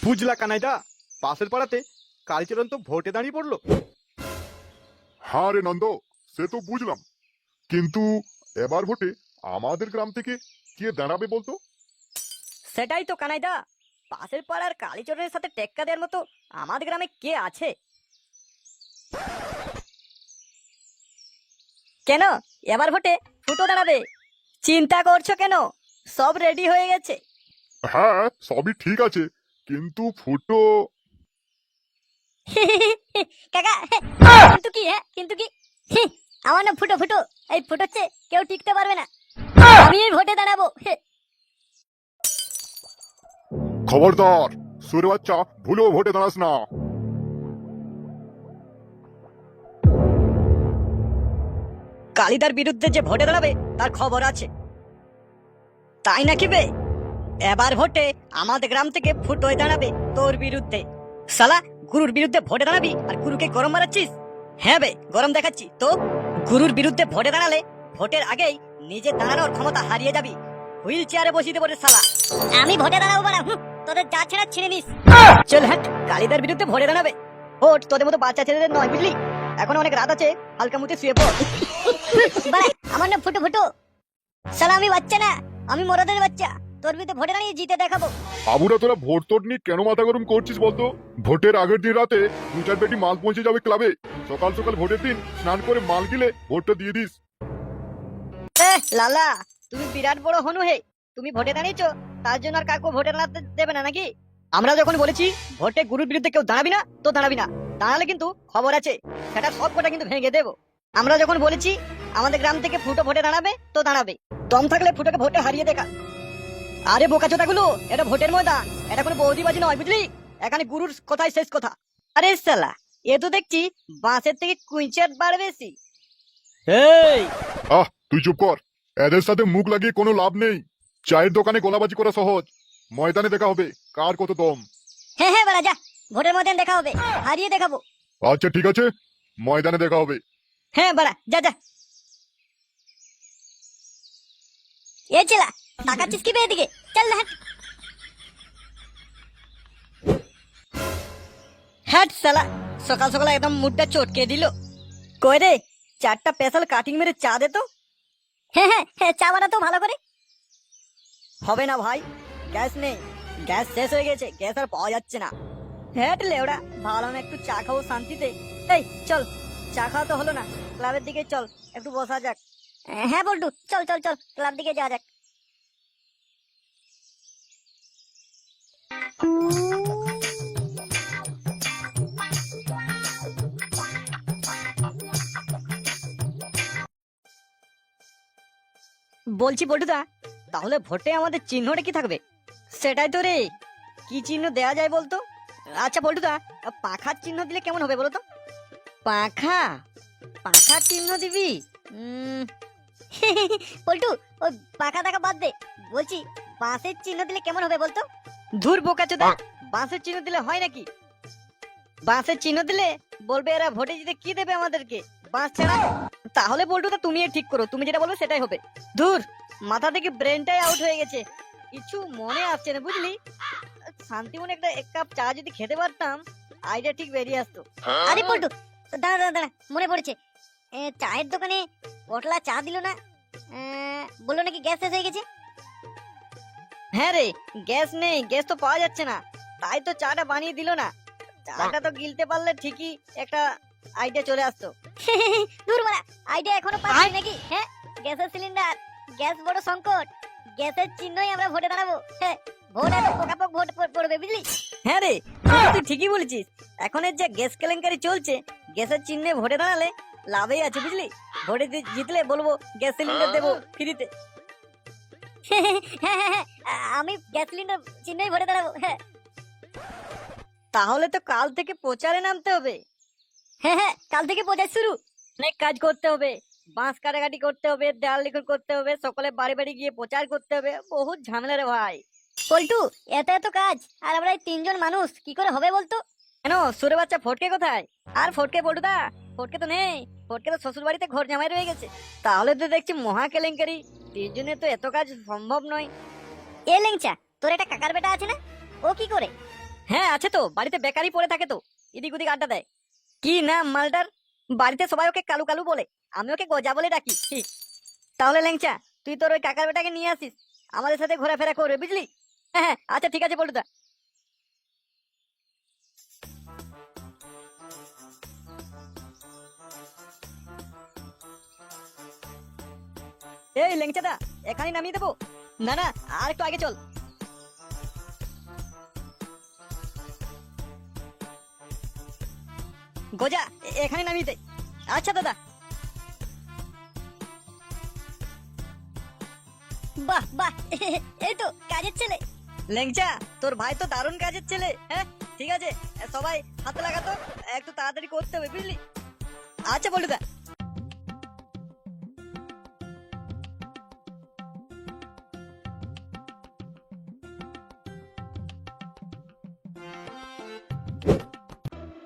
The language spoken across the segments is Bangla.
বুঝলা কানাইদা, পাশের পাড়াতে কালীচরণ তো ভোটে দাঁড়িয়ে পড়লো। হ্যাঁ রে নন্দ, সে তো বুঝলাম, কিন্তু এবার ভোটে আমাদের গ্রাম থেকে কে দাঁড়াবে বলতো? সেটাই তো কানাইদা, পাশের পাড়ার কালীচরণের সাথে টেক্কা দেওয়ার মতো আমাদের গ্রামে কে আছে? কেন এবার ভোটে ফুটো দাঁড়াবে? চিন্তা করছো কেন? সব রেডি হয়ে গেছে। হ্যাঁ, সবই ঠিক আছে, কিন্তু ফুটো। কাকা, কিন্তু কি? কিন্তু কি? আমার না ফুটো ফুটো, এই ফুটোচ্ছে কেউ টিকতে পারবে না। আমি এই ভোটে দাঁড়াবো। খবরদার, সুরে বাচ্চা, ভুলেও ভোটে দাঁড়াস না। কালিদার বিরুদ্ধে যে ভোটে দাঁড়াবে তার খবর আছে, তাই নাকি বে? এবার ভোটে আমাদের গ্রাম থেকে ফুটোয় দাঁড়াবে তোর বিরুদ্ধে। শালা, গুরুর বিরুদ্ধে ভোটে দাঁড়াবি আর গুরুকে গরম মারাচ্ছিস? হ্যাঁ বে, গরম দেখাচ্ছি তো। গুরুর বিরুদ্ধে ভোটে দাঁড়ালে ভোটের আগেই নিজে দাঁড়ানোর ক্ষমতা হারিয়ে যাবি, হুইল চেয়ারে বসিয়ে দেবো রে শালা। আমি ভোটে দাঁড়াবো না, তোদের যা ছেড়া ছিঁড়ে নিস। চল হাট, কালিদার বিরুদ্ধে ভোটে দাঁড়াবে। ভোট তোদের মতো বাচ্চা ছেলেদের নয়, বুঝলি? এখন অনেক রাত আছে, হালকা মুতে শুয়ে পড়। আমার না ফুটো ফুটো, শালা আমি বাচ্চা না, আমি মরাদের বাচ্চা। তোর বিরুদ্ধে ভোটে দাঁড়িয়ে জিতে দেখাবো। বাবুরা, তোরা ভোট তোর নিয়ে কেন মাথা গরম করছিস বলতো? ভোটের আগের দিন রাতে 2-4 পেটি মাল পৌঁছে যাবে ক্লাবে। সকাল সকাল ভোটের দিন স্নান করে মাল গিলে ভোটটা দিয়ে দিস। লালা, তুমি বিরাট বড় হনু হে। তুমি ভোটে দাঁড়িয়েছো, তার জন্য আর কাউকে ভোটে দাঁড়াতে দেবে না নাকি? আমরা যখন বলেছি ভোটে গুরুর বিরুদ্ধে কেউ দাঁড়াবি না, তো দাঁড়াবি না। দাঁড়ালে কিন্তু খবর আছে, সেটা সব কটা কিন্তু ভেঙে দেবো। আমরা যখন বলেছি আমাদের গ্রাম থেকে ফুটো ভোটে দাঁড়াবে, তো দাঁড়াবে। দম থাকলে ফুটোকে ভোটে হারিয়ে দেখা। আরে বোকাচোদাগুলো, এটা ভোটের ময়দান, এটা কোনো বৌদিবাজি নয়, বুঝলি? এখানে গুরুর কথাই শেষ কথা। আরে শালা, এ তো দেখছি বাঁশের থেকে কুইঞ্চার বার বেশি। এই, তুই চুপ কর। এদের সাথে মুখ লাগিয়ে কোনো লাভ নেই। চায়ের দোকানে গোলাবাজি করা সহজ, ময়দানে দেখা হবে কার কত দম। হ্যাঁ বাড়া, যা, ভোটের ময়দান দেখা হবে, হারিয়ে দেখাবো। আচ্ছা ঠিক আছে, ময়দানে দেখা হবে। হ্যাঁ বাড়া, যা যা। এ চেলা, তাকাচ্ছিস কি বে এদিকে? চল না, হাট। হ্যাট শালা, সকাল সকাল একদম মুডটা চটকে দিল। কই রে, 4টা স্পেশাল কাটিং মেরে চা দে তো। হ্যাঁ, চা বানাতো ভালো করে। হবে না ভাই, গ্যাস নেই, গ্যাস শেষ হয়ে গেছে, গ্যাস আর পাওয়া যাচ্ছে না। হ্যাট লেওড়া, ভালো না একটু চা খাবো শান্তিতে। এই চল, চা খাওয়া তো হলো না, ক্লাবের দিকে চল, একটু বসা যাক। হ্যাঁ বল্টু, চল চল চল, ক্লাব দিকে যাওয়া যাক। বলছি বল্টুদা, তাহলে ভোটে আমাদের চিহ্নটা কি থাকবে? সেটাই তো রে, কি চিহ্ন দেয়া যায় বলতো? আচ্ছা বল্টুদা, পাখার চিহ্ন দিলে কেমন হবে বলতো? পাখা, পাখার চিহ্ন দিবি? পল্টু, ওই পাখা দেখা বাদ দে, বলছি বাঁশের চিহ্ন দিলে কেমন হবে বলতো? ধুর বোকাচোদা, বাঁশের চিহ্ন দিলে হয় নাকি? বাঁশের চিহ্ন দিলে বলবে এরা ভোটে জিতে কি দেবে আমাদেরকে, বাঁশ ছাড়া। তাহলে বল্টুদা তুমি ঠিক করো, তুমি যেটা বলবে সেটাই হবে। ধুর, মাথা থেকে ব্রেনটাই আউট হয়ে গেছে, কিছু মনে আসছে না, বুঝলি? শান্তি মনে একটা 1 কাপ চা যদি খেতে পারতাম, আইডিয়া ঠিক বেরিয়ে আসতো। আরে পল্টু, দাঁড়া দাঁড়া দাঁড়া, মনে পড়েছে। চায়ের দোকানে পটলা চা দিল না, বললো নাকি গ্যাস শেষ হয়ে গেছে। হ্যাঁ রে, গ্যাস নেই, গ্যাস তো পাওয়া যাচ্ছে না, তাই তো চাটা বানিয়ে দিল না। চাটা তো গিলতে পারলে ঠিকই একটা আইডিয়া চলে আসতো। দূর মারা, আইডিয়া এখনো পাচ্ছি নাকি? হ্যাঁ, গ্যাসের সিলিন্ডার, গ্যাস বড় সংকট, গ্যাসের চিহ্নই আমরা ভোটে দাঁড়াবো। হ্যাঁ, ভোট এত পোকাপোক ভোট পড়বে, বুঝলি? হ্যাঁ রে, তুই ঠিকই বলেছিস। এখন এর যে গ্যাস কেলেঙ্কারি চলছে, গ্যাসের চিহ্নে ভোটে দাঁড়ালে লাভই আছে, বুঝলি? ভোটে জিতলে বলবো গ্যাস সিলিন্ডার দেবো ফ্রিতে। হ্যাঁ, আমি গ্যাস সিলিন্ডার চিহ্নই ভোটে দাঁড়াবো। হ্যাঁ, তাহলে তো কাল থেকে প্রচারে নামতে হবে। হ্যাঁ, কাল থেকে প্রচার শুরু। অনেক কাজ করতে হবে, বাঁশ কাটাকাটি করতে হবে, দেয়াল লিখন করতে হবে, সকলে বাড়ি বাড়ি গিয়ে প্রচার করতে হবে, বহুত ঝামেলা রে ভাই। পল্টু, এত কাজ, আর আমরা এই 3জন মানুষ কি করে হবে বলতো? কেন, সুরে বাচ্চা ফটকে কোথায়? আর ফটকে পল্টুদা, ফটকে তো নেই, ফটকে তো শ্বশুর বাড়িতে ঘর জামাই রয়ে গেছে। তাহলে তো দেখছি মহা কেলেঙ্কারি, 3জনে তো এত কাজ সম্ভব নয়। এ লেংচা, তোর একটা কাকার বেটা আছে না, ও কি করে? হ্যাঁ আছে তো, বাড়িতে বেকারই পড়ে থাকে তো, এদিক ওদিক আড্ডা দেয়। কি নাম মালটার? বাড়িতে সবাই ওকে কালু কালু বলে, আমি ওকে গজা বলে ডাকি। তাহলে ল্যাংচা, তুই তোর ওই কাকার বেটাকে নিয়ে আসিস, আমাদের সাথে ঘোরাফেরা করবে, বুঝলি? হ্যাঁ হ্যাঁ, আচ্ছা ঠিক আছে বলটুদা। এই ল্যাংচাদা, এখানে নামিয়ে দেবো? না না, আর একটু আগে চল। গোজা, এখানে নামিয়ে দে। আচ্ছা দাদা। বাহ বাহ, এই তো কাজের ছেলে। ল্যাংচা, তোর ভাই তো দারুণ কাজের ছেলে। হ্যাঁ ঠিক আছে, সবাই হাতে লাগাতো, একটু তাড়াতাড়ি করতে হবে, বুঝলি? আচ্ছা বলটুদা।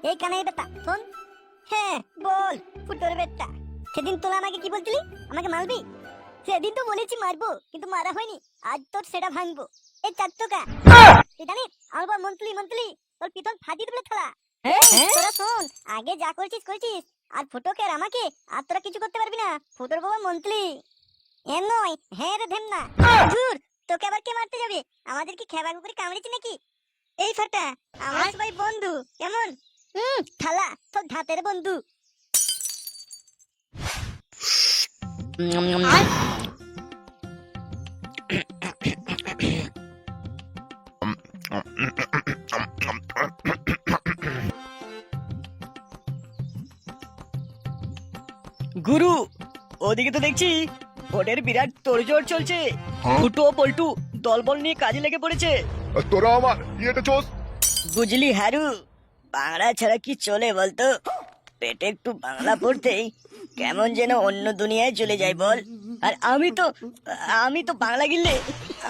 এই কানাই বেটা শোন। হ্যাঁ বল ফুটোর বেটা, সেদিন তোরা আমাকে কি বলছিলি? আমাকে মারবি? সেদিন তো বলেছি মারবো, কিন্তু মারা হয়নি। আজ তোর সেটা ভাঙবো। এই চার টাকা তুই জানিস আমার বাবা মন্ত্রী মন্ত্রী, তোর পিতল ফাটিয়ে দেবে থালা। তোরা শোন, আগে যা করছিস করছিস, আর ফুটোকে আর আমাকে আর তোরা কিছু করতে পারবি না। ফুটোর বাবা মন্ত্রী এ নয়, হ্যাঁ রে ধেম না। ধুর, তোকে আবার কে মারতে যাবে? আমাদের কি খেবা কুকুরি কামড়েছে নাকি? এই ফাটা, আমরা সবাই বন্ধু, কেমন? থালা তোর ধাতের বন্ধু। গুরু, ওদিকে তো দেখছি ভোটের বিরাট তোড়জোড় চলছে। ফুটো পল্টু দলবল নিয়ে কাজে লেগে পড়েছে। আর তোরা আমার ইয়েটা চোস। বুঝলি হারু, বাংলা ছাড়া কি চলে বলতো? পেটে একটু বাংলা পড়তেই কেমন যেন অন্য দুনিয়ায় চলে যায় বল। আর আমি তো বাংলা গিললে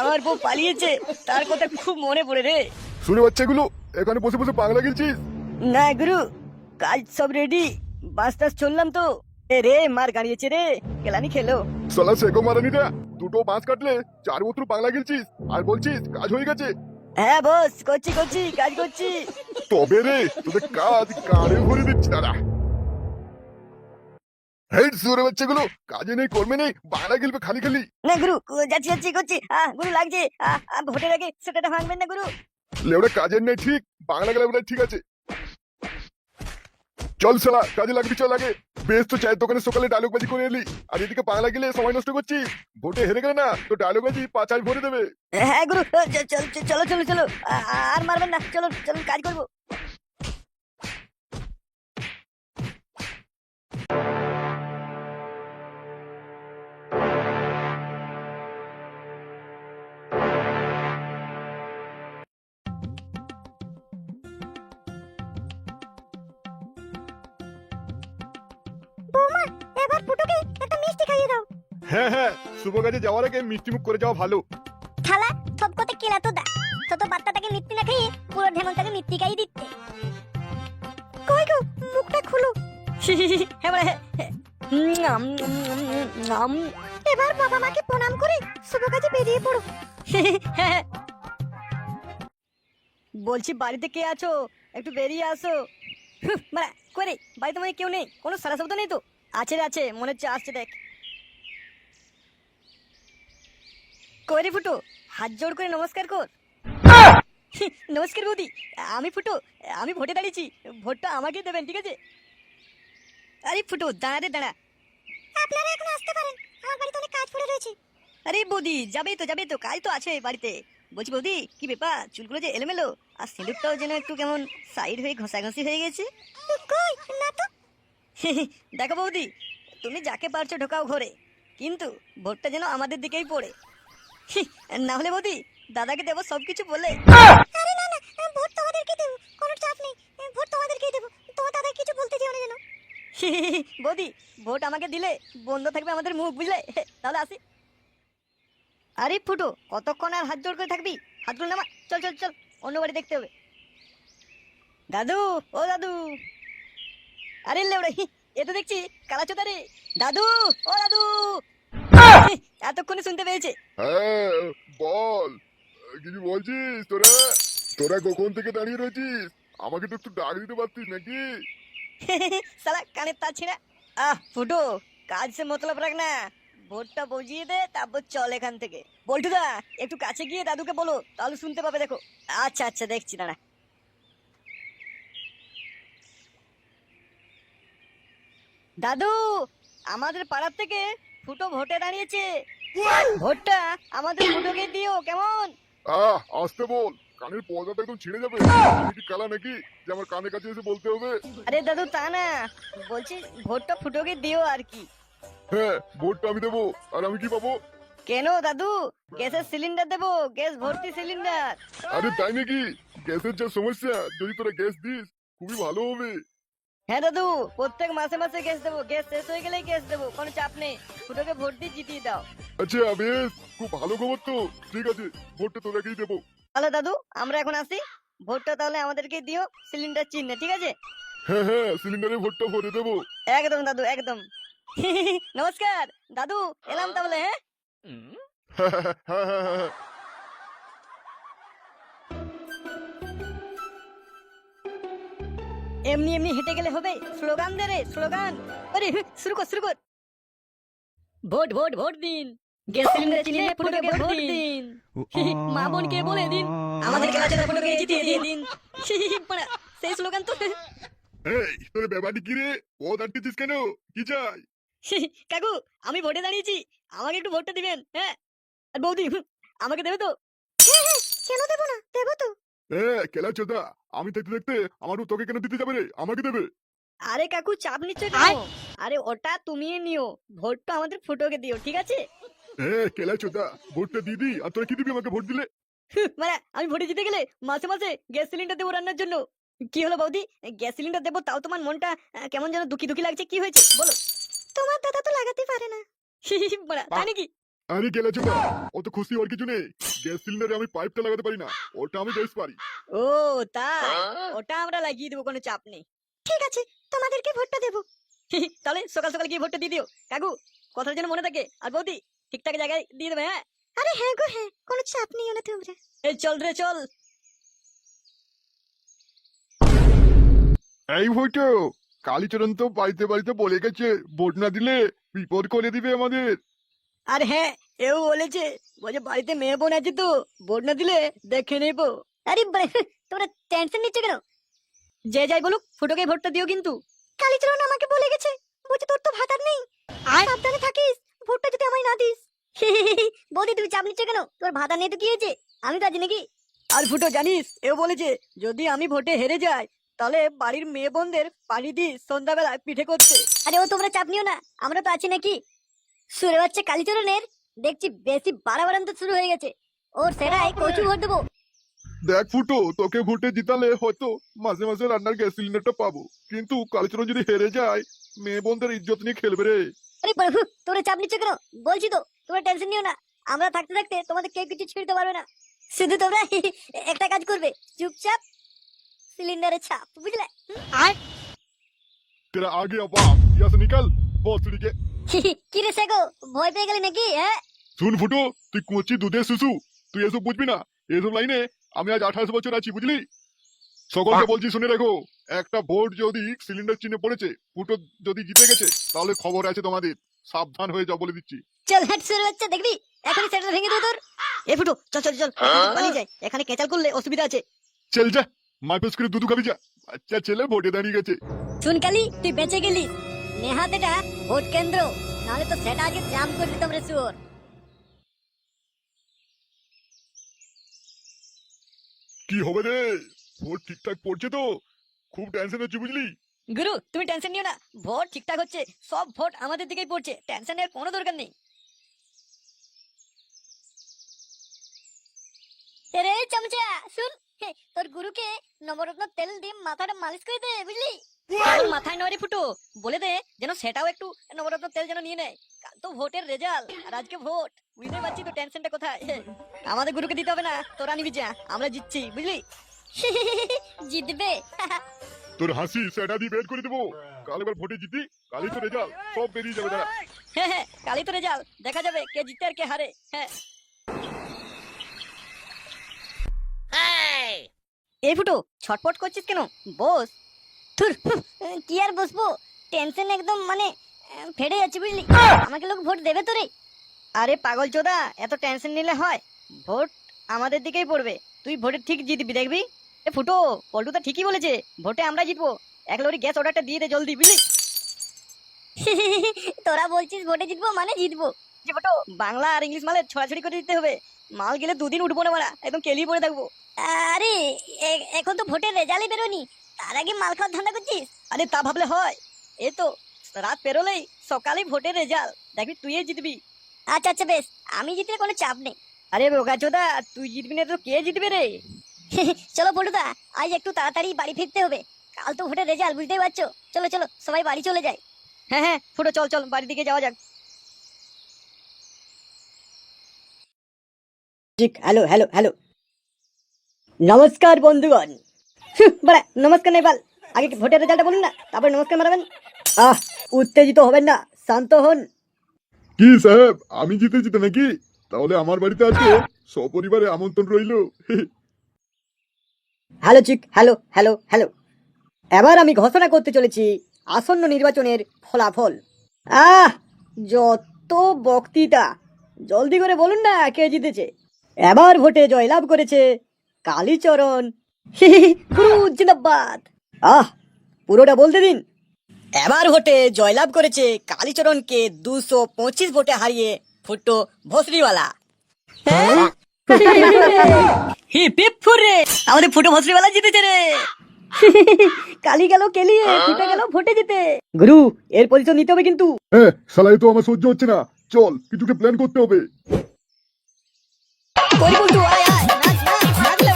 আমার বউ পালিয়েছে, তার কথা খুব মনে পড়ে রে। শুনে বাচ্চাগুলো এখানে বসে বসে বাংলা গেলছিস? না গুরু, কাজ সব রেডি, বাস টাস চললাম তো। এ রে মার গাড়িয়েছে রে, কেলানি খেলো। সালা সেগো মারানিটা, দুটো বাঁশ কাটলে 4 বছর বাংলা গেলছিস আর বলছিস কাজ হয়ে গেছে? হ্যাঁ বস, করছি কাজ করছি। তবে রে তোদের কাজ কারে ভরে দিচ্ছি দাদা। হেড সুরে বাচ্চাগুলো কাজে নেই কর্মে নেই, বাংলা গেলবে খালি খালি। না গুরু, যাচ্ছি করছি। গুরু লাগছে, ভোটের আগে সেটা ভাঙবেন না গুরু। লেওড়া কাজের নেই ঠিক, বাংলা গেলে বোধহয় ঠিক আছে। চল শালা কাজে লাগবি, চল আগে। বেশ তো চায়ের দোকানে সকালে ডায়লগ বাজি করে এলি, আর এদিকে বাংলা গেলে সময় নষ্ট করছিস। ভোটে হেরে গেলে না তো ডায়লগ বাজি পাঁচাই ভরে দেবে। হ্যাঁ গুরু, চলো, আর মারবেন না, চলো কাজ করবো। বৌমা, এবার ফুটোকে একটা মিষ্টি খাইয়ে দাও। হ্যাঁ হ্যাঁ, শুভ কাজে যাওয়ার আগে মিষ্টি মুখ করে যাওয়া ভালো। থালা সব কতে কেলা তো দা, ছোট বাচ্চাটাকে মিষ্টি না খাইয়ে পুরো ঢেমনটাকে মিষ্টি খাইয়ে দিচ্ছে। কই গো, মুখটা খুলো। এবার বাবা মাকে প্রণাম করে শুভ কাজে বেরিয়ে পড়ো। বলছি বাড়িতে কে আছো, একটু বেরিয়ে আসো। মানে করে বাড়িতে মনে কেউ নেই, কোনো সারা শব্দ নেই তো? আছে মনে হচ্ছে আসছে, দেখ। কই ফুটো, হাত জোড় করে নমস্কার কর। নমস্কার বৌদি, আমি ফুটো, আমি ভোটে দাঁড়িয়েছি, ভোটটা আমাকে দেবেন, ঠিক আছে? আরে ফুটো দাঁড়া। আপনারা এখন আসতে পারেন, আমার বাড়িতে অনেক কাজ পড়ে রয়েছে। আরে বৌদি যাবে তো, কাজ তো আছে বাড়িতে। বলছি বৌদি, কি ব্যাপার, চুলগুলো যে এলোমেলো, আর সিঁদুরটাও যেন একটু কেমন সাইড হয়ে ঘষাঘষি হয়ে গেছে। কই না তো। দেখো বৌদি, তুমি যাকে পারছো ঢোকাও ঘরে, কিন্তু ভোটটা যেন আমাদের দিকেই পড়ে। না হলে বৌদি দাদাকে দেবো সবকিছু বলে। আরে না, ভোট তোমাদেরকে দেব, কোনো চাপ নেই। ভোট তোমাদেরকেই দেব, তোমার দাদা কিছু বলতে যেও না যেন। বৌদি, ভোট আমাকে দিলে বন্ধ থাকবে আমাদের মুখ, বুঝলে? তাহলে আসি। আরে ফুটো, কতক্ষণ আর হাত জোড় করে থাকবি? হাতগুলো নামা, চল অন্য বাড়ি দেখতে হবে। দাদু, ও দাদু। আরে লেউড়া, এ তো দেখছি কালাচোদা রে। দাদু, ও দাদু। এতক্ষণে শুনতে পেয়েছে। হ্যাঁ বল, কিছু বলছিস তোরা? তোরা কখন থেকে দাঁড়িয়ে রয়েছিস? আমাকে তো একটু ডাক দিতে পারতিস নাকি? সালা কানের তার ছিঁড়া। ফুটো, কাজ সে মতলব রাখ না, ভোটটা বজিয়ে দে তারপর চল এখান থেকে। বল্টুদা, একটু কাছে গিয়ে দাদুকে বলো, তাহলে শুনতে পাবে। দেখো। আচ্ছা আচ্ছা, দেখছি দাঁড়া। দাদু, আমাদের পাড়ার থেকে ফুটো ভোটে দাঁড়িয়েছে। ভোটটা আমাদের ফুটোকে দিও, কেমন? আসতে বল, কানের পর্দাটা একদম ছিঁড়ে যাবে। আমি কি কালা নাকি যে আমার কানের কাছে এসে বলতে হবে? আরে দাদু, তা না, বলছি ভোটটা ফুটোকে দিও আর কি। হ্যাঁ, ভোটটা আমি দেবো। আর আমি কি পাবো? কেন দাদু, গ্যাসের সিলিন্ডার দেবো, গ্যাস ভর্তি সিলিন্ডার। আরে তাই নাকি? গ্যাসের যা সমস্যা, যদি তোরা গ্যাস দিস খুবই ভালো হবে। হ্যাঁ দাদু, প্রত্যেক মাসে মাসে গ্যাস দেবো, গ্যাস শেষ হয়ে গেলেই গ্যাস দেবো, কোনো চাপ নেই। ফুটোকে ভোট দিয়ে জিতিয়ে দাও। আচ্ছা বেশ, খুব ভালো খবর তো। ঠিক আছে, ভোটটা তোরাকেই দেবো। তাহলে দাদু, আমরা এখন আসি। ভোটটা তাহলে আমাদেরকে দিও সিলিন্ডার চিহ্নে, ঠিক আছে? হ্যাঁ হ্যাঁ, সিলিন্ডারে ভোটটা ভরে দেবো। একদম দাদু, একদম। নমস্কার দাদু, এলাম তাহলে। হ্যাঁ, হ্যাঁ হ্যাঁ হ্যাঁ হ্যাঁ হ্যাঁ। এমনি এমনি হেঁটে গেলে হবে? স্লোগান দে রে, স্লোগান। আরে শুরু কর, শুরু কর। ভোট ভোট ভোট দিন, গ্যাস সিলিন্ডার চিহ্নে ফুটোকে ভোট দিন। মা বোনকে বলে দিন, আমাদের কাছে ফুটোকে জিতিয়ে দিন। বাড়া, সেই স্লোগান তো। এই, তোর ব্যাপারটি কি রে? ও দাঁড়িয়েছিস কেন? কি চাই? কাকু, আমি ভোটে দাঁড়িয়েছি, আমাকে একটু ভোটটা দিবেন। হ্যাঁ, আর বৌদি, আমাকে দেবে তো? কেন দেবো না, দেবো তো। কেলা চোদা, আমি দেখতে দেখতে আমারও তোকে কেন দিতে যাবে রে? আমাকে দেবে। আরে কাকু, চাপ নিচ্ছ কেন? আরে ওটা তুমি নিও, ভোটটা আমাদের ফুটোকে দিও, ঠিক আছে? কেলা চোদা, ভোটটা দিয়ে দি। আর তোরা কি দিবি আমাকে ভোট দিলে? মানে আমি ভোটে জিতে গেলে মাসে মাসে গ্যাস সিলিন্ডার দেবো রান্নার জন্য। কি হলো বৌদি, গ্যাস সিলিন্ডার দেবো, তাও তোমার মনটা কেমন যেন দুঃখী দুঃখী লাগছে, কি হয়েছে বলো? তোমার দাদা তো লাগাতে পারে না। বাড়া, তাই নাকি? আরে কেলা চোদা, অত খুশি হওয়ার কিছু নেই। গ্যাস সিলিন্ডারে আমি পাইপটা লাগাতে পারি না, ওটা আমি বেশ পারি। ও তাই, ওটা আমরা লাগিয়ে দেবো, কোনো চাপ নেই। ঠিক আছে, তোমাদেরকে ভোটটা দেবো। তাহলে সকাল সকাল গিয়ে ভোটটা দিয়ে দিও কাকু, কথার যেন মনে থাকে। আর বৌদি, ঠিকঠাক জায়গায় দিয়ে দেবে। হ্যাঁ, আরে হ্যাঁ গো হ্যাঁ, কোনো চাপ নিও না তোমরা। এই চল রে চল। এই ভোটো, কালীচরণ তো বাড়িতে বাড়িতে বলে গেছে ভোট না দিলে বিপদ করে দিবে আমাদের। আর হ্যাঁ, এও বলেছে, বলছে বাড়িতে মেয়ে বোন আছে তো, ভোট না দিলে দেখে নেবো। আরে তোমরা টেনশন নিচ্ছ কেন? যে যাই বলুক, ফুটোকে ভোটটা দিও কিন্তু। কালীচরণ আমাকে বলে গেছে, বলছে তোর তো ভাতার নেই, সাবধানে থাকিস, ভোটটা যদি আমায় না দিস। বৌদি, তুমি চাপ নিচ্ছ কেন? তোর ভাতা নেই তো কি হয়েছে, আমি তো আছি নাকি? আর ফুটো জানিস, এও বলেছে যদি আমি ভোটে হেরে যাই, তাহলে বাড়ির মেয়ে বোনদের পানি দিই সন্ধ্যাবেলায় পিঠে করতে। আরে ও তোমরা চাপ নিও না, আমরা তো আছি নাকি? সুরে বাচ্চা কালীচরণের দেখছি বেশি বাড়াবাড়ান্ত শুরু হয়ে গেছে, ওর সেটাই কচু ভোট দেবো। দেখ ফুটো, তোকে ভোটে জিতালে হয়তো মাঝে মাঝে রান্নার গ্যাস সিলিন্ডারটা পাবো, কিন্তু কালীচরণ যদি হেরে যায় মেয়ে বোনদের ইজ্জত নিয়ে খেলবে রে। আরে প্রভু, তোমরা চাপ নিচ্ছ কেন? বলছি তো, তোমরা টেনশন নিও না, আমরা থাকতে থাকতে তোমাদের কেউ কিছু ছিঁড়তে পারবে না। শুধু তোমরা একটা কাজ করবে, চুপচাপ সিলিন্ডারে ছাপ, বুঝলে? আর তেরা আগে বাপ, ইয়াস নিকাল বসড়ি কে। কি রে সেগো, ভয় পেয়ে গেলি নাকি? হ্যাঁ, শুন ফুটো, তুই কচি দুধের শিশু, তুই এসব বুঝবি না। এসব লাইনে আমি আজ 28 বছর আছি, বুঝলি? সকলকে বলছি শুনে রাখো, একটা ভোট যদি সিলিন্ডার চিহ্নে পড়েছে, ফুটো যদি জিতে গেছে, তাহলে খবর আছে তোমাদের। সাবধান হয়ে যাও বলে দিচ্ছি। চল হাট শুরু হচ্ছে, দেখবি এখনই সেটা ভেঙে দেবো তোর। এ ফুটো, চল চল চল, পালিয়ে যাই, এখানে কেচাল করলে অসুবিধা আছে। চল যা, মাইপেস করে দুধু খাবি যা। আচ্ছা ছেলে ভোটে দাঁড়িয়ে গেছে। শুন কালি, তুই বেঁচে গেলি, নেহাত এটা ভোট কেন্দ্র, নাহলে তো সেটা আগে জাম করে দিতাম রে শুয়োর। কি হবে রে? ভোট ঠিকঠাক পড়ছে তো? খুব টেনশন হচ্ছে, বুঝলি? গুরু, তুমি টেনশন নিও না, ভোট ঠিকঠাক হচ্ছে, সব ভোট আমাদের দিকেই পড়ছে, টেনশনের কোনো দরকার নেই। রে চামচা, শুন, তোর গুরুকে নবরত্ন তেল দিয়ে মাথাটা মালিশ করে দে, বুঝলি? তোর মাথায় নয় রে ফুটো, বলে দে যেন সেটাও একটু নবরত্ন তেল যেন নিয়ে নেয়। কাল তো ভোটের রেজাল্ট, আর আজকে ভোট, বুঝতে পারছি তো টেনশনটা কোথায়। আমাদের গুরুকে দিতে হবে না, তোরা নিবি যা, আমরা জিতছি, বুঝলি? জিতবে? তোর হাসি সেটা দিয়ে বের করে দেবো। কাল এবার ভোটে জিতি, কালই তো রেজাল্ট, সব বেরিয়ে যাবে। দাঁড়া, হ্যাঁ, কালই তো রেজাল্ট, দেখা যাবে কে জিতে আর কে হারে। হ্যাঁ। এই ফুটো ছটপট করছিস কেন? বস। ধুর, কি আর বসবো, টেনশন একদম মানে ফেটে যাচ্ছে বুঝলি। আমাকে লোক ভোট দেবে তো রে? আরে পাগল চোদা, এত টেনশন নিলে হয়? ভোট আমাদের দিকেই পড়বে, তুই ভোটে ঠিক জিতবি দেখবি। এ ফুটো, পল্টু তো ঠিকই বলেছে, ভোটে আমরা জিতবো। এক লরি গ্যাস অর্ডারটা দিয়ে দে জলদি বুঝলি। তোরা বলছিস ভোটে জিতবো মানে জিতবো? যে ফুটো, বাংলা আর ইংলিশ মালে ছড়াছড়ি করে দিতে হবে। মাল গেলে 2 দিন উঠবো না মারা, একদম কেলিয়ে পড়ে থাকবো। আরে এখন তো ভোটের রেজাল্টই বেরোনি, তার আগে মাল খাওয়ার ধান্দা করছিস? আরে তা ভাবলে হয়? এই তো রাত পেরোলেই সকালেই ভোটের রেজাল্ট, দেখবি তুইই জিতবি। আচ্ছা আচ্ছা বেশ, আমি জিতলে কোনো চাপ নেই। আরে বোকা চোদা, তুই জিতবি না তো কে জিতবে রে? চলো পল্টুদা, আজ একটু তাড়াতাড়ি বাড়ি ফিরতে হবে, কাল তো ভোটের রেজাল্ট বুঝতেই পারছো। চলো চলো সবাই বাড়ি চলে যায়। হ্যাঁ হ্যাঁ ফুটো, চল চল বাড়ির দিকে যাওয়া যাক। হ্যালো হ্যালো হ্যালো, নমস্কার বন্ধুগণ। বড়া নমস্কার নেই বাল, আগে ভোটের রেজাল্টটা বলুন না, তারপরে নমস্কার মারাবেন। উত্তেজিত হবেন না, শান্ত হন। কি সাহেব, আমি জিতেছি তো নাকি? তাহলে আমার বাড়িতে আজকে সপরিবারে আমন্ত্রণ রইলো। হ্যালো চিক, হ্যালো হ্যালো হ্যালো। এবার আমি ঘোষণা করতে চলেছি আসন্ন নির্বাচনের ফলাফল। যত বক্তৃতা, জলদি করে বলুন না কে জিতেছে। এবার ভোটে জয়লাভ করেছে কালীচরণ। জিন্দাবাদ। পুরোটা বলতে দিন। এবার ভোটে জয়লাভ করেছে কালীচরণকে 225 ভোটে হারিয়ে ফুটো ভস্রিওয়ালা। আমাদের ফুটো ভস্রিওয়ালা জিতেছে রে। কালি গেল কেলিয়ে, ফুটে গেল ভোটে জিতে। গুরু, এর পজিশন নিতে হবে কিন্তু। হ্যাঁ শালা, এ তো আমার সহ্য হচ্ছে না। চল কিছুকে প্ল্যান করতে হবে। কই বলতু, আয় আয়, নাচ নাচ নাচ লে।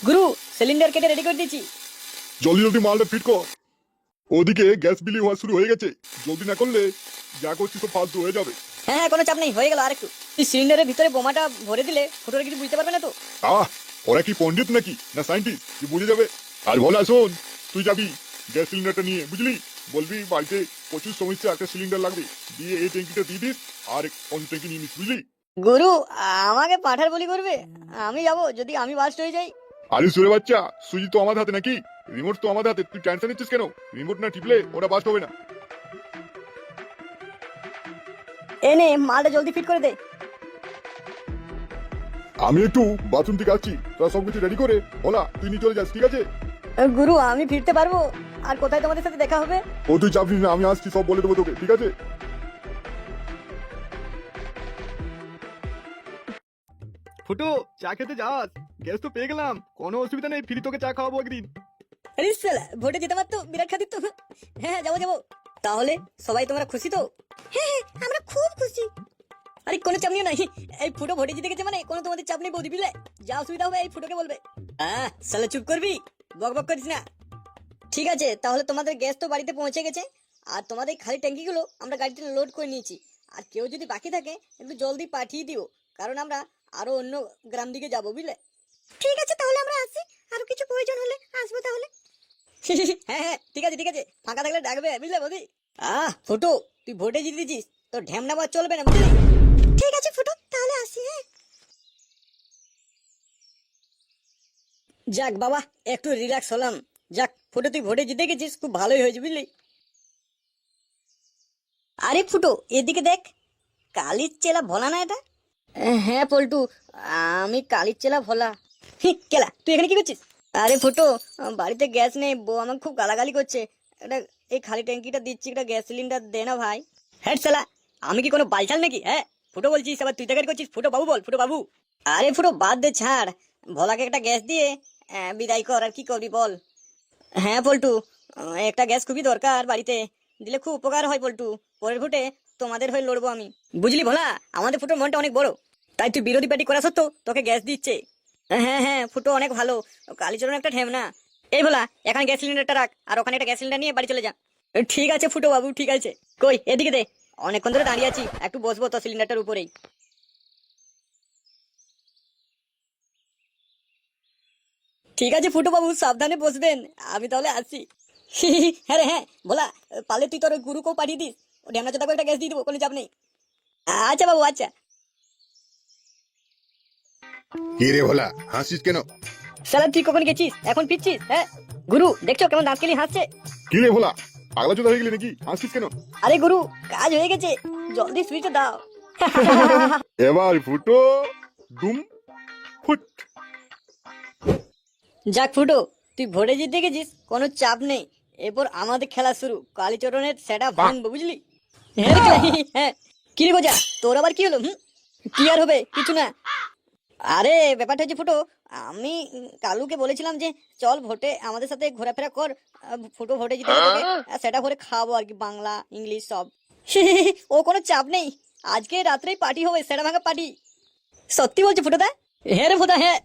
গুরু, সিলিন্ডার কেটে রেডি করে দিয়েছি। জলদি জলদি মালটা ফিট কর। ওদিকে গ্যাস বিলি হওয়া শুরু হয়ে গেছে, জলদি না করলে যা করছিস তো ফালতু হয়ে যাবে। হ্যাঁ হ্যাঁ, কোনো চাপ নেই, হয়ে গেল আরেকটু। তুই সিলিন্ডারের ভিতরে বোমাটা ভরে দিলে ফুটোরে কিছু বুঝতে পারবে না তো। ওরা কি পণ্ডিত নাকি না সাইন্টিস্ট, কি বুঝে যাবে? আর বলা শোন, তুই যাবি গ্যাস সিলিন্ডারটা নিয়ে বুঝলি, বলবি বাড়িতে প্রচুর সমস্যা, একটা সিলিন্ডার লাগবে, দিয়ে এই ট্যাঙ্কিটা দিয়ে দিস আর অন্য ট্যাঙ্কি নিয়ে নিস বুঝলি। গুরু, আমাকে পাঠার বলি করবে? আমি যাবো যদি আমি বাস্ট হয়ে যাই। আরে সুরে বাচ্চা, সুইচ তো আমাদের হাতে নাকি, রিমোট তো আমাদের হাতে, তুই টেনশন নিচ্ছিস কেন? রিমোট না টিপলে ওটা বাস্ট হবে না। এনে মালটা জলদি ফিট করে দে। আমি একটু বাথরুম থেকে আসছি, তোরা সবকিছু রেডি করে বলা তুই নিয়ে চলে যাস, ঠিক আছে? গুরু, আমি ফিরতে পারবো? আর কোথায় তোমাদের সাথে দেখা হবে? ও তুই চাপ নিস না, আমি আসছি, সব বলে দেবো তোকে, ঠিক আছে? ফুটো, চা খেতে যাস? গ্যাস তো পেয়ে গেলাম, কোনো অসুবিধা নেই, ফ্রি তোকে চা খাওয়াবো একদিন। আরে শালা, ভোটে যেতে পারতো, বিরাট খাতির তো। হ্যাঁ যাবো যাবো। তাহলে সবাই তোমরা খুশি তো? হ্যাঁ আমরা খুব খুশি। আরে কোনো চাপ নিও না, এই ফুটো ভোটে জিতে গেছে মানে কোনো তোমাদের চাপ নেই বৌদি, বুঝলে? যা অসুবিধা হবে এই ফুটোকে বলবে। শালা চুপ করবি, বক বক করিস না। ঠিক আছে, তাহলে তোমাদের গ্যাস তো বাড়িতে পৌঁছে গেছে, আর তোমাদের খালি ট্যাঙ্কিগুলো আমরা গাড়িতে লোড করে নিয়েছি। আর কেউ যদি বাকি থাকে একটু জলদি পাঠিয়ে দিও, কারণ আমরা আরো অন্য গ্রাম দিকে যাবো, বুঝলে? ঠিক আছে তাহলে আমরা আসি, আর কিছু প্রয়োজন হলে আসবো তাহলে। হ্যাঁ হ্যাঁ ঠিক আছে ঠিক আছে, ফাঁকা থাকলে ডাকবে, বুঝলে বৌদি? ফুটো, তুই ভোটে জিতেছিস, তোর ঢ্যামনা বাজ চলবে না, বুঝলি? ঠিক আছে ফুটো, তাহলে আসি। হ্যাঁ যাক বাবা, একটু রিল্যাক্স হলাম। যাক ফুটো, তুই ভোটে জিতে গেছিস, খুব ভালোই হয়েছে বুঝলি। আরে ফুটো, এদিকে দেখ, কালির চেলা ভোলা না এটা? হ্যাঁ পল্টু, আমি কালির চেলা ভোলা। কেলা, তুই এখানে কি করছিস? আরে ফুটো, বাড়িতে গ্যাস নেই, বউ আমাকে খুব গালাগালি করছে। একটা এই খালি ট্যাঙ্কিটা দিচ্ছি, একটা গ্যাস সিলিন্ডার দে না ভাই। হ্যাঁ শালা, আমি কি কোনো বালছাল নাকি? হ্যাঁ ফুটো বলছিস, আবার তুই তাকারি করছিস। ফুটো বাবু বল, ফুটো বাবু। আরে ফুটো বাদ দে, ছাড়। ভোলাকে একটা গ্যাস দিয়ে বিদায় কর, আর কি করবি বল। হ্যাঁ পল্টু, একটা গ্যাস খুবই দরকার, বাড়িতে দিলে খুব উপকার হয় পল্টু। পরের ভোটে তোমাদের হয়ে লড়বো আমি, বুঝলি ভোলা? আমাদের ফুটোর মনটা অনেক বড়, তাই তুই বিরোধী পার্টি করা সত্ত্বেও তোকে গ্যাস দিচ্ছে। হ্যাঁ হ্যাঁ ফুটো অনেক ভালো, কালীচরণ একটা ঠেমনা। এই ভোলা, এখানে গ্যাস সিলিন্ডারটা রাখ, আর ওখানে একটা গ্যাস সিলিন্ডার নিয়ে বাড়ি চলে যা। ঠিক আছে ফুটো বাবু, ঠিক আছে। কই এদিকে দে, অনেকক্ষণ ধরে দাঁড়িয়ে আছি, একটু বসবো তো সিলিন্ডারটার উপরেই। ঠিক আছে ফুটো বাবু, সাবধানে বসবেন, আমি তাহলে আসি। হ্যাঁ রে হ্যাঁ, বলা পারলে তুই তোর গুরুকেও পাঠিয়ে দিস, ও ঢ্যামনা চোদা করে একটা গ্যাস দিয়ে দেবো, কোনো চাপ নেই। আচ্ছা বাবু আচ্ছা। কি রে ভোলা, হাসিস কেন? সালা তুই কখন গেছিস, এখন ফিরছিস? হ্যাঁ গুরু, দেখছো কেমন দাঁত কেলি হাসছে? কি রে ভোলা, পাগলা চোদা হয়ে গেলি নাকি? হাসিস কেন? আরে গুরু, কাজ হয়ে গেছে, জলদি সুইচটা দাও। এবার ফুটো ডুম ফুট। যাক ফুটো, তুই ভোটে জিতে গেছিস, কোনো চাপ নেই। এরপর আমাদের খেলা শুরু, কালীচরণের সেটা ভাঙবো, বুঝলি? হ্যাঁ রে কালী, হ্যাঁ। কি রে গোজা, তোর আবার কি হলো? কি আর হবে, কিছু না। আরে ব্যাপারটা হচ্ছে ফুটো, আমি কালুকে বলেছিলাম যে চল ভোটে আমাদের সাথে ঘোরাফেরা কর, ফুটো ভোটে জিতে তোকে সেটা করে খাওয়াবো আর কি, বাংলা ইংলিশ সব। ও কোনো চাপ নেই, আজকে রাত্রেই পার্টি হবে, সেটা ভাঙা পার্টি। সত্যি বলছি ফুটোদা? হ্যাঁ রে ফুটা, হ্যাঁ।